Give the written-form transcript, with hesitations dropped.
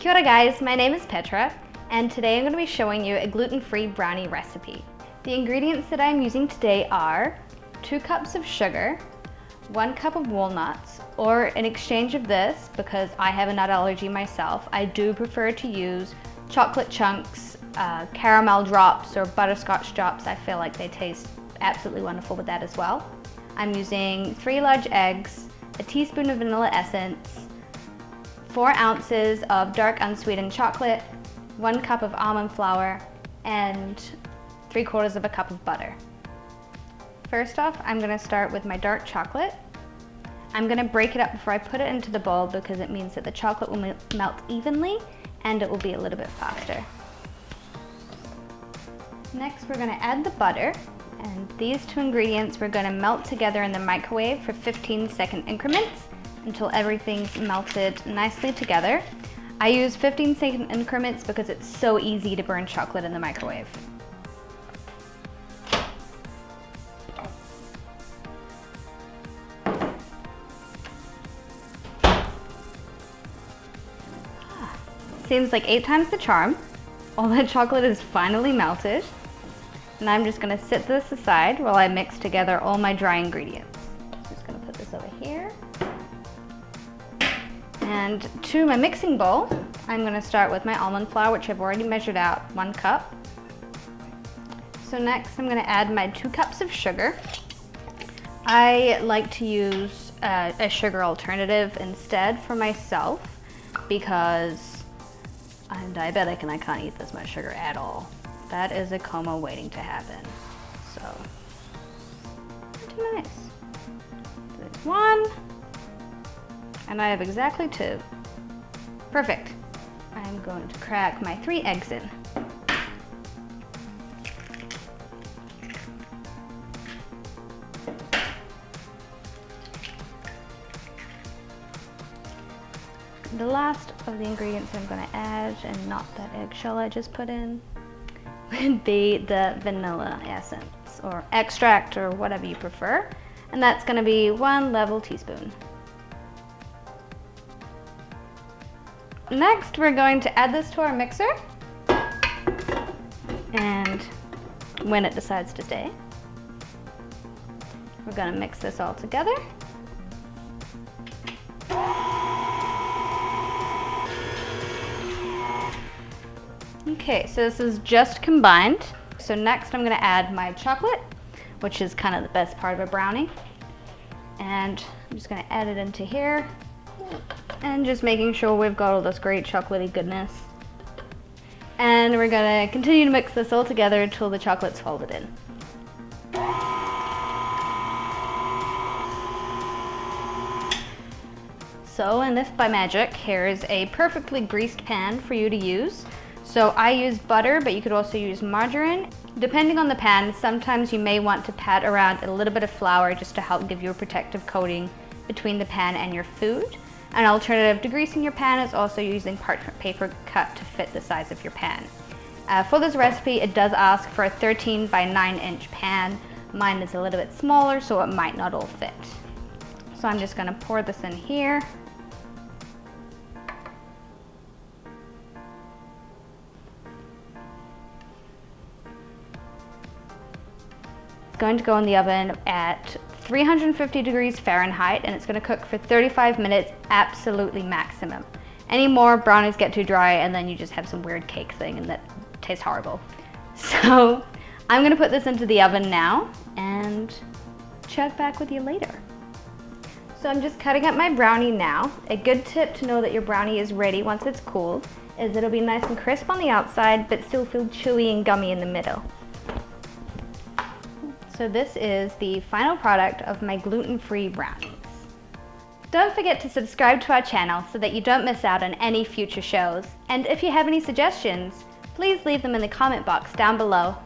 Kia ora guys, my name is Petra, and today I'm going to be showing you a gluten-free brownie recipe. The ingredients that I'm using today are 2 cups of sugar, 1 cup of walnuts, or in exchange of this, because I have a nut allergy myself, I do prefer to use chocolate chunks, caramel drops, or butterscotch drops. I feel like they taste absolutely wonderful with that as well. I'm using 3 large eggs, a teaspoon of vanilla essence, 4 ounces of dark unsweetened chocolate, 1 cup of almond flour, and 3/4 of a cup of butter. First off, I'm going to start with my dark chocolate. I'm going to break it up before I put it into the bowl because it means that the chocolate will melt evenly and it will be a little bit faster. Next, we're going to add the butter, and these 2 ingredients we're going to melt together in the microwave for 15-second increments until everything's melted nicely together. I use 15-second increments because it's so easy to burn chocolate in the microwave. Seems like 8 times the charm. All that chocolate is finally melted. And I'm just gonna sit this aside while I mix together all my dry ingredients. Just gonna put this over here. And to my mixing bowl, I'm gonna start with my almond flour, which I've already measured out 1 cup. So next I'm gonna add my 2 cups of sugar. I like to use a sugar alternative instead for myself because I'm diabetic and I can't eat this much sugar at all. That is a coma waiting to happen. So, pretty nice. There's 1. And I have exactly 2. Perfect. I'm going to crack my 3 eggs in. The last of the ingredients I'm going to add, and not that eggshell I just put in, would be the vanilla essence or extract or whatever you prefer. And that's going to be 1 level teaspoon. Next, we're going to add this to our mixer, and when it decides to stay, we're going to mix this all together. Okay, so this is just combined. So next I'm going to add my chocolate, which is kind of the best part of a brownie. And I'm just going to add it into here. And just making sure we've got all this great chocolatey goodness. And we're going to continue to mix this all together until the chocolate's folded in. So, and if by magic, here is a perfectly greased pan for you to use. So I use butter, but you could also use margarine. Depending on the pan, sometimes you may want to pat around a little bit of flour just to help give you a protective coating between the pan and your food. An alternative to greasing your pan is also using parchment paper cut to fit the size of your pan. For this recipe, it does ask for a 13 by 9 inch pan. Mine is a little bit smaller, so it might not all fit. So I'm just gonna pour this in here. Going to go in the oven at 350 degrees Fahrenheit, and it's going to cook for 35 minutes, absolutely maximum. Any more, brownies get too dry and then you just have some weird cake thing and that tastes horrible. So I'm going to put this into the oven now and check back with you later. So I'm just cutting up my brownie now. A good tip to know that your brownie is ready once it's cooled is it'll be nice and crisp on the outside but still feel chewy and gummy in the middle. So this is the final product of my gluten-free brownies. Don't forget to subscribe to our channel so that you don't miss out on any future shows. And if you have any suggestions, please leave them in the comment box down below.